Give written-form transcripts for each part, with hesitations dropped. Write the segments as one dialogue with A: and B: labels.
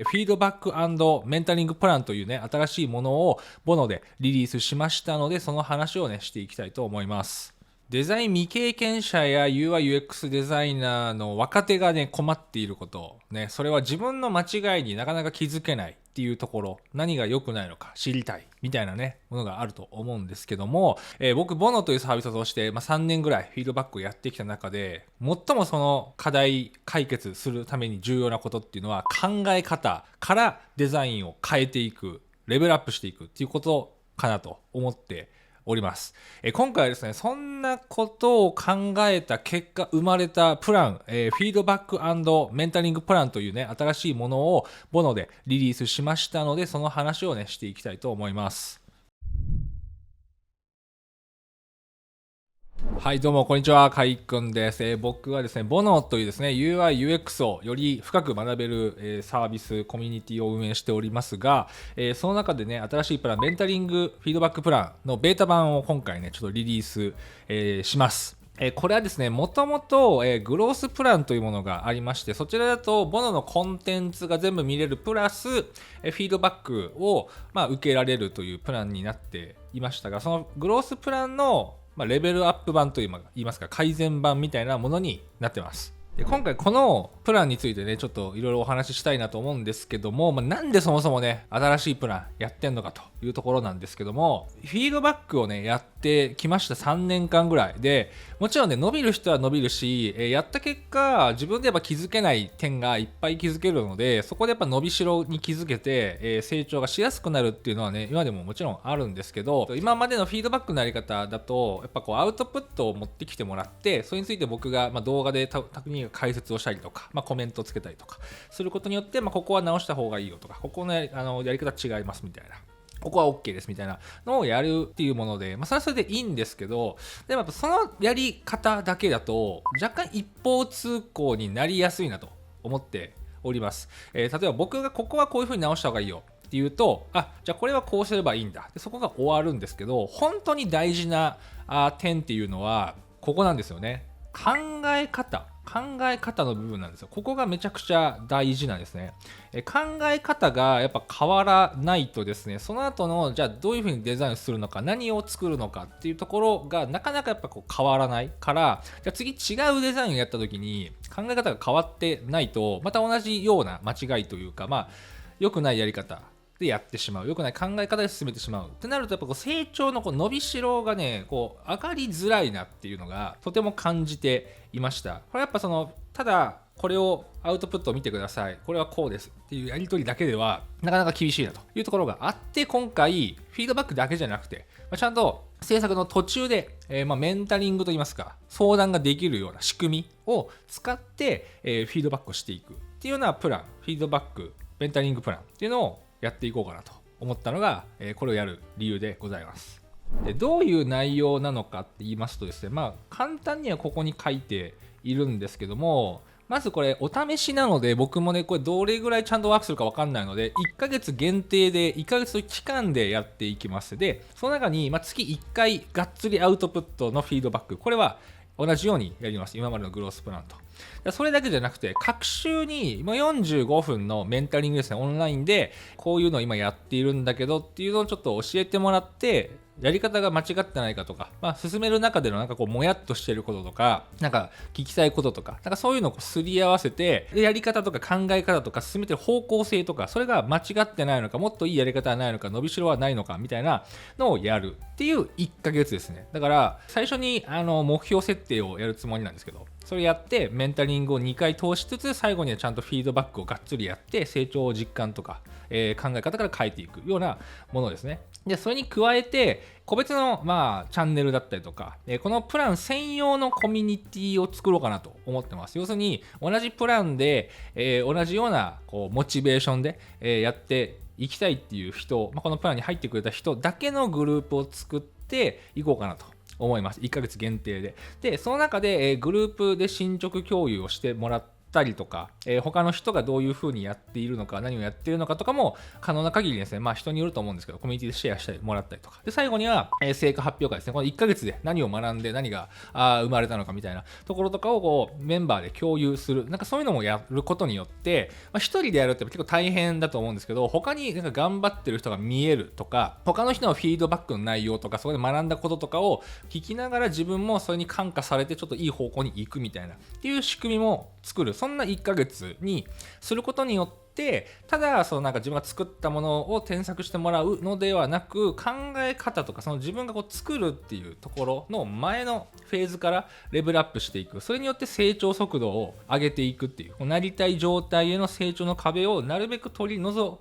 A: フィードバック&メンタリングプランというね、新しいものをボノでリリースしましたので、その話をね、していきたいと思います。デザイン未経験者や UI/UX デザイナーの若手がね、困っていること、ね、それは自分の間違いになかなか気づけないっていうところ、何が良くないのか知りたいみたいなね、ものがあると思うんですけども、僕、ボノというサービスを通して、3年ぐらいフィードバックをやってきた中で、最もその課題解決するために重要なことっていうのは、考え方からデザインを変えていく、レベルアップしていくっていうことかなと思っております。今回はですね、そんなことを考えた結果生まれたプラン、フィードバック&メンタリングプランというね、新しいものをボノでリリースしましたので、その話をね、していきたいと思います。はい、どうもこんにちは、かいくんです。僕はですね、ボノというですね、UI/UX をより深く学べる、サービス、コミュニティを運営しておりますが、その中でね、新しいプラン、メンタリングフィードバックプランのベータ版を今回ね、ちょっとリリース、します。これはですね、もともとグロースプランというものがありまして、そちらだとボノのコンテンツが全部見れるプラス、フィードバックを、受けられるというプランになっていましたが、そのグロースプランのレベルアップ版といいますか改善版みたいなものになってます。で今回このプランについてねちょっといろいろお話ししたいなと思うんですけども、なんでそもそもね新しいプランやってんのかというところなんですけども、フィードバックをねやってきました3年間ぐらいで、もちろんね伸びる人は伸びるし、やった結果自分でやっぱ気づけない点がいっぱい気づけるので、そこでやっぱ伸びしろに気づけて、成長がしやすくなるっていうのはね今でももちろんあるんですけど、今までのフィードバックのやり方だとやっぱこうアウトプットを持ってきてもらって、それについて僕が動画で巧みに解説をしたりとか、コメントをつけたりとかすることによって、ここは直した方がいいよとか、ここのやり方違いますみたいな、ここは OK ですみたいなのをやるっていうもので、それはそれでいいんですけど、でもやっぱそのやり方だけだと若干一方通行になりやすいなと思っております。例えば僕がここはこういう風に直した方がいいよっていうと、じゃあこれはこうすればいいんだで、そこが終わるんですけど、本当に大事な点っていうのはここなんですよね。考え方の部分なんですよ。ここがめちゃくちゃ大事なんですね。考え方がやっぱ変わらないとですね、その後のじゃあどういうふうにデザインするのか、何を作るのかっていうところがなかなかやっぱこう変わらないから、じゃあ次違うデザインをやった時に考え方が変わってないと、また同じような間違いというか、良くないやり方でやってしまう、良くない考え方で進めてしまうってなると、やっぱこう成長のこう伸びしろがねこう上がりづらいなっていうのがとても感じていました。これやっぱただこれをアウトプットを見てください、これはこうですっていうやり取りだけではなかなか厳しいなというところがあって、今回フィードバックだけじゃなくて、ちゃんと制作の途中で、メンタリングといいますか相談ができるような仕組みを使って、フィードバックをしていくっていうようなプラン、フィードバックメンタリングプランっていうのをやっていこうかなと思ったのが、これをやる理由でございます。でどういう内容なのかって言いますとですね、簡単にはここに書いているんですけども、まずこれお試しなので、僕もねこれどれぐらいちゃんとワークするか分かんないので、1ヶ月限定で1ヶ月の期間でやっていきます。でその中に、月1回がっつりアウトプットのフィードバック、これは同じようにやります。今までのグロースプランと。それだけじゃなくて、各週に今45分のメンタリングですね、オンラインでこういうのを今やっているんだけどっていうのをちょっと教えてもらって、やり方が間違ってないかとか、進める中でのもやっとしてることとか、聞きたいこととか、そういうのをすり合わせて、やり方とか考え方とか進めてる方向性とか、それが間違ってないのか、もっといいやり方はないのか、伸びしろはないのかみたいなのをやるっていう1ヶ月ですね。だから最初に目標設定をやるつもりなんですけど、それやってメンタリングを2回通しつつ、最後にはちゃんとフィードバックをがっつりやって成長を実感とか、考え方から変えていくようなものですね。でそれに加えて個別のチャンネルだったりとか、このプラン専用のコミュニティを作ろうかなと思ってます。要するに同じプランで、同じようなモチベーションで、やっていきたいっていう人、このプランに入ってくれた人だけのグループを作っていこうかなと思います。1ヶ月限定で。でその中で、グループで進捗共有をしてもらって、たりとか、他の人がどういう風にやっているのか、何をやっているのかとかも可能な限りですね、まあ人によると思うんですけど、コミュニティでシェアしてもらったりとか。で、最後には、成果発表会ですね。この1ヶ月で何を学んで何が生まれたのかみたいなところとかをこうメンバーで共有する。なんかそういうのもやることによって、まあ、一人でやるって結構大変だと思うんですけど、他になんか頑張ってる人が見えるとか、他の人のフィードバックの内容とか、そこで学んだこととかを聞きながら自分もそれに感化されてちょっといい方向に行くみたいなっていう仕組みも作る。そんな1ヶ月にすることによって、ただそのなんか自分が作ったものを添削してもらうのではなく、考え方とかその自分がこう作るっていうところの前のフェーズからレベルアップしていく。それによって成長速度を上げていくっていう、なりたい状態への成長の壁をなるべく取り除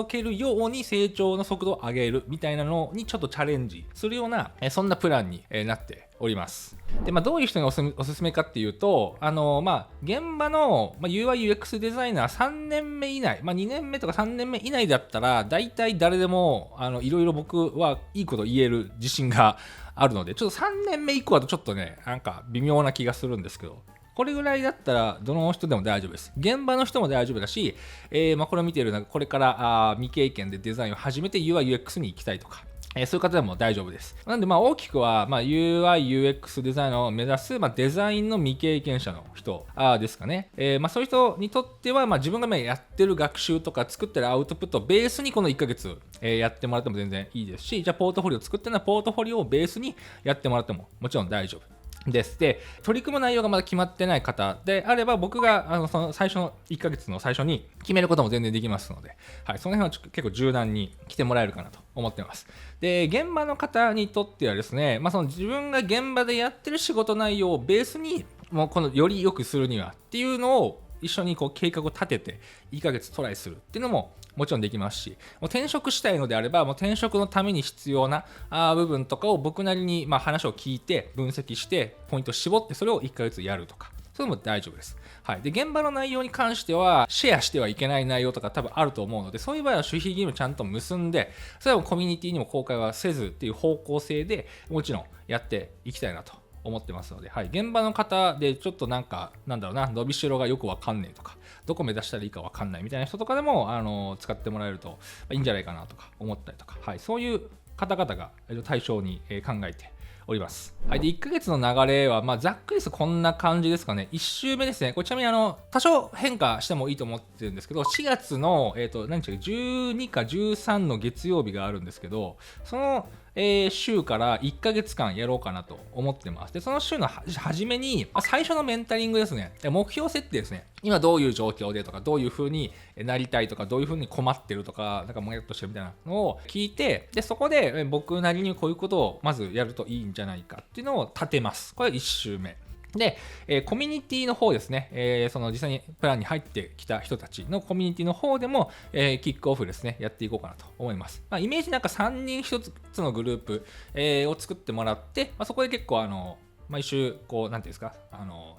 A: けるように成長の速度を上げるみたいなのにちょっとチャレンジするようなそんなプランになっております。で、まあ、どういう人におすすめかっていうと、まあ、現場の UI/UX デザイナー3年目以内、まあ、2年目とか3年目以内だったら、大体誰でもいろいろ僕はいいこと言える自信があるので、ちょっと3年目以降だとちょっとね、なんか微妙な気がするんですけど、これぐらいだったらどの人でも大丈夫です。現場の人も大丈夫だし、まあ、これを見ているこれから未経験でデザインを始めて UI/UX に行きたいとか、そういう方でも大丈夫です。なんでまあ大きくはUI/UX デザイナーを目指すデザインの未経験者の人ですかね。まあそういう人にとっては自分がやってる学習とか作ってるアウトプットをベースにこの1ヶ月やってもらっても全然いいですし、じゃあポートフォリオを作ってるのはポートフォリオをベースにやってもらってももちろん大丈夫です。で、取り組む内容がまだ決まってない方であれば、僕がその最初の1ヶ月の最初に決めることも全然できますので、はい、その辺は結構柔軟に来てもらえるかなと思ってます。で、現場の方にとってはですね、まあ、その自分が現場でやってる仕事内容をベースに、もうこのより良くするにはっていうのを一緒にこう計画を立てて1ヶ月トライするっていうのももちろんできますし、もう転職したいのであれば、もう転職のために必要な部分とかを僕なりに話を聞いて分析してポイントを絞ってそれを1ヶ月やるとか、それも大丈夫です。はい。で、現場の内容に関してはシェアしてはいけない内容とか多分あると思うので、そういう場合は守秘義務ちゃんと結んで、それはコミュニティにも公開はせずっていう方向性でもちろんやっていきたいなと思ってますので、はい、現場の方でちょっとなんだろうな、伸びしろがよくわかんねえとか、どこ目指したらいいかわかんないみたいな人とかでも使ってもらえるといいんじゃないかなとか思ったりとか、はい、そういう方々が対象に考えております。はい、で1ヶ月の流れは、ざっくりこんな感じですかね。1週目ですね。これちなみに多少変化してもいいと思ってるんですけど、4月の、何日か12か13の月曜日があるんですけど、その週から1ヶ月間やろうかなと思ってます。で、その週の初めに、最初のメンタリングですね。目標設定ですね。今どういう状況でとか、どういう風になりたいとか、どういう風に困ってるとか、なんかもやっとしてるみたいなのを聞いて、で、そこで僕なりにこういうことをまずやるといいんじゃないかっていうのを立てます。これ1週目。で、コミュニティの方ですね、その実際にプランに入ってきた人たちのコミュニティの方でも、キックオフですね、やっていこうかなと思います。イメージなんか3人1つのグループ、を作ってもらって、そこで結構毎週こうなんていうんですか、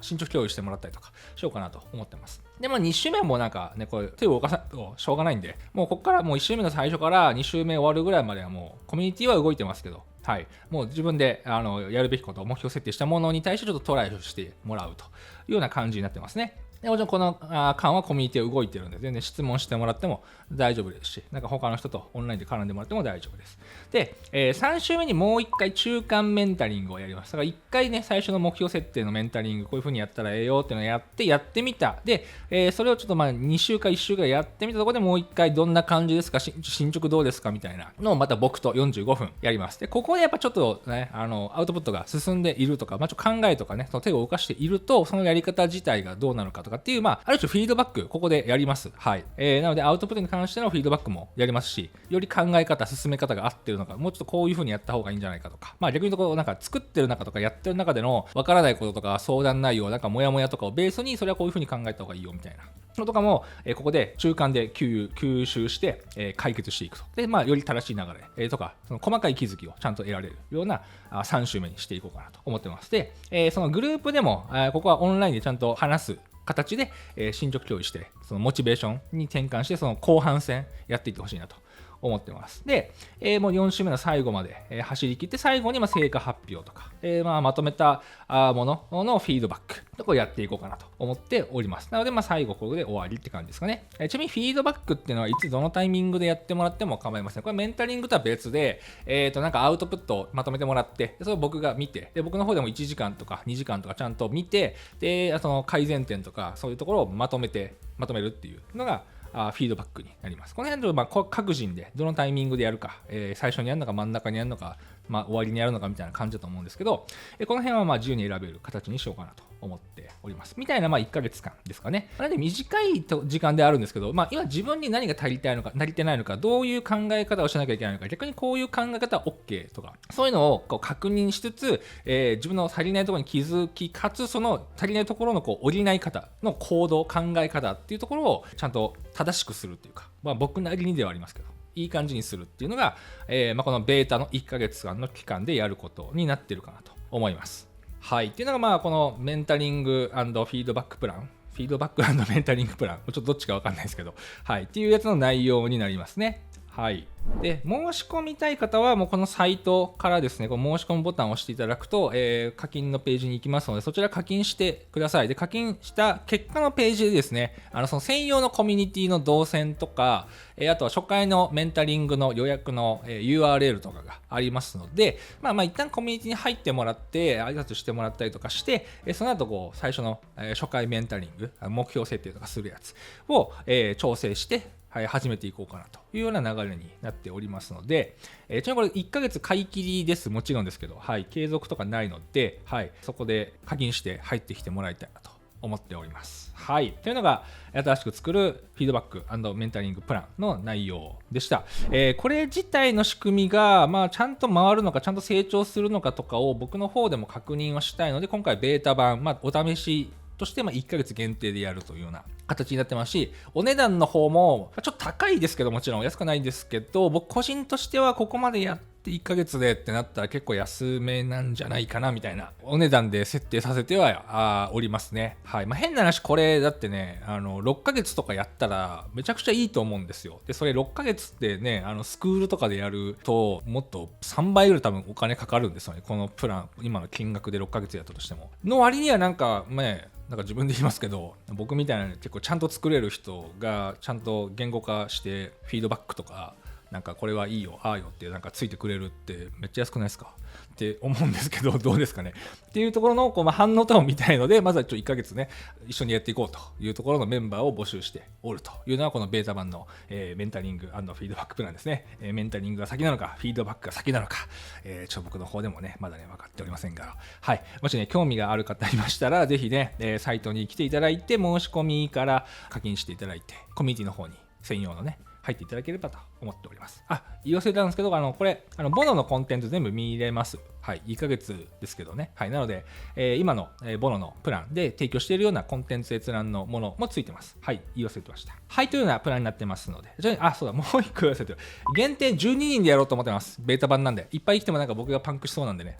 A: 進捗共有してもらったりとかしようかなと思ってます。で、2週目もなんかね、これ手を動かさないとしょうがないんで、もうここからもう1週目の最初から2週目終わるぐらいまではもうコミュニティは動いてますけど、はい、もう自分でやるべきことを目標設定したものに対してちょっとトライをしてもらうというような感じになってますね。でもちろんこの間はコミュニティ動いてるんで、全然質問してもらっても大丈夫ですし、なんか他の人とオンラインで絡んでもらっても大丈夫です。で、3週目にもう1回中間メンタリングをやります。だから1回ね、最初の目標設定のメンタリング、こういう風にやったらええよっていうのをやってみた。で、それをちょっと2週か1週ぐらいやってみたところでもう1回どんな感じですか、進捗どうですかみたいなのをまた僕と45分やります。で、ここでやっぱちょっとね、アウトプットが進んでいるとか、ちょっと考えとかね、その手を動かしていると、そのやり方自体がどうなのかとかっていう、ある種フィードバック、ここでやります。はい。なので、アウトプットに関してのフィードバックもやりますし、より考え方、進め方が合ってるのか、もうちょっとこういう風にやった方がいいんじゃないかとか、逆に言うとこう、なんか作ってる中とかやってる中でのわからないこととか相談内容、なんかモヤモヤとかをベースに、それはこういう風に考えた方がいいよみたいなのとかも、ここで中間で吸収して、解決していくと。で、より正しい流れ、とか、その細かい気づきをちゃんと得られるような3週目にしていこうかなと思ってます。で、そのグループでも、ここはオンラインでちゃんと話す形で、進捗共有して、そのモチベーションに転換して、その後半戦やっていってほしいなと思ってます。で、もう4週目の最後まで、走り切って、最後に成果発表とか、まとめたもののフィードバックとかをやっていこうかなと思っております。なので、最後ここで終わりって感じですかね。ちなみにフィードバックっていうのはいつどのタイミングでやってもらっても構いません。これメンタリングとは別で、なんかアウトプットをまとめてもらって、それを僕が見て、で僕の方でも1時間とか2時間とかちゃんと見て、で、その改善点とかそういうところをまとめるっていうのがフィードバックになります。この辺で各人でどのタイミングでやるか、最初にやるのか真ん中にやるのか、終わりにやるのかみたいな感じだと思うんですけど、この辺は自由に選べる形にしようかなと思っております。みたいな1ヶ月間ですかね。なので短い時間であるんですけど、今自分に何が足りてないのか、どういう考え方をしなきゃいけないのか、逆にこういう考え方は OK とか、そういうのを確認しつつ、自分の足りないところに気づき、かつその足りないところの補い方の行動、考え方っていうところをちゃんと正しくするというか、僕なりにではありますけど、いい感じにするっていうのが、このベータの1ヶ月間の期間でやることになっているかなと思います。はい。っていうのがこのメンタリング&フィードバックプラン、フィードバック&メンタリングプラン、ちょっとどっちかわかんないですけど、はい。っていうやつの内容になりますね。はい。で、申し込みたい方はもうこのサイトからですね、この申し込むボタンを押していただくと、課金のページに行きますので、そちら課金してください。で、課金した結果のページでですね、その専用のコミュニティの動線とか、あとは初回のメンタリングの予約の URL とかがありますので、一旦コミュニティに入ってもらって、挨拶してもらったりとかして、その後最初の初回メンタリング、目標設定とかするやつを調整して、始めていこうかなというような流れになっておりますので、ちなみにこれ1ヶ月買い切りです。もちろんですけど、継続とかないので、そこで課金して入ってきてもらいたいなと思っております。というのが新しく作るフィードバック&メンタリングプランの内容でした。これ自体の仕組みが、ちゃんと回るのか、ちゃんと成長するのかとかを僕の方でも確認をしたいので、今回ベータ版、お試しとして1ヶ月限定でやるというような形になってますし、お値段の方もちょっと高いですけど、もちろん安くないんですけど、僕個人としてはここまでやって1ヶ月でってなったら結構安めなんじゃないかなみたいなお値段で設定させてはおりますね。変な話、これだってね、6ヶ月とかやったらめちゃくちゃいいと思うんですよ。でそれ6ヶ月ってね、スクールとかでやるともっと3倍ぐらい多分お金かかるんですよね。このプラン、今の金額で6ヶ月やったとしてもの割にはなんか自分で言いますけど、僕みたいな結構ちゃんと作れる人がちゃんと言語化してフィードバックとか、なんかこれはいいよああよってなんかついてくれるってめっちゃ安くないですかって思うんですけど、どうですかねっていうところの反応とかも見たいので、まずは1ヶ月ね一緒にやっていこうというところのメンバーを募集しておるというのはこのベータ版の、メンタリング&フィードバックプランですね。メンタリングが先なのかフィードバックが先なのか、僕の方でもねまだね分かっておりませんが、もしね興味がある方いましたらぜひね、サイトに来ていただいて申し込みから課金していただいてコミュニティの方に専用のね入っていただければと思っております。言い忘れたんですけど、これボノのコンテンツ全部見れます。1ヶ月ですけどね。なので、今のボノのプランで提供しているようなコンテンツ閲覧のものもついてます。言い忘れてました。というようなプランになってますので、そうだ、もう一個言わせてる。限定12人でやろうと思ってます。ベータ版なんで。いっぱい来てもなんか僕がパンクしそうなんでね。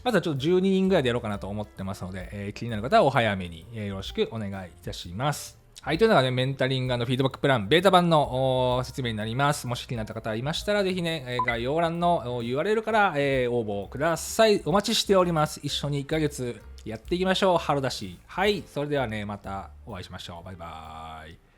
A: まずはちょっと12人ぐらいでやろうかなと思ってますので、気になる方はお早めによろしくお願いいたします。というのがね、メンタリング&フィードバックプラン、ベータ版の説明になります。もし気になった方いましたら、ぜひね、概要欄の URL から、応募ください。お待ちしております。一緒に1ヶ月やっていきましょう。春だし。それではね、またお会いしましょう。バイバーイ。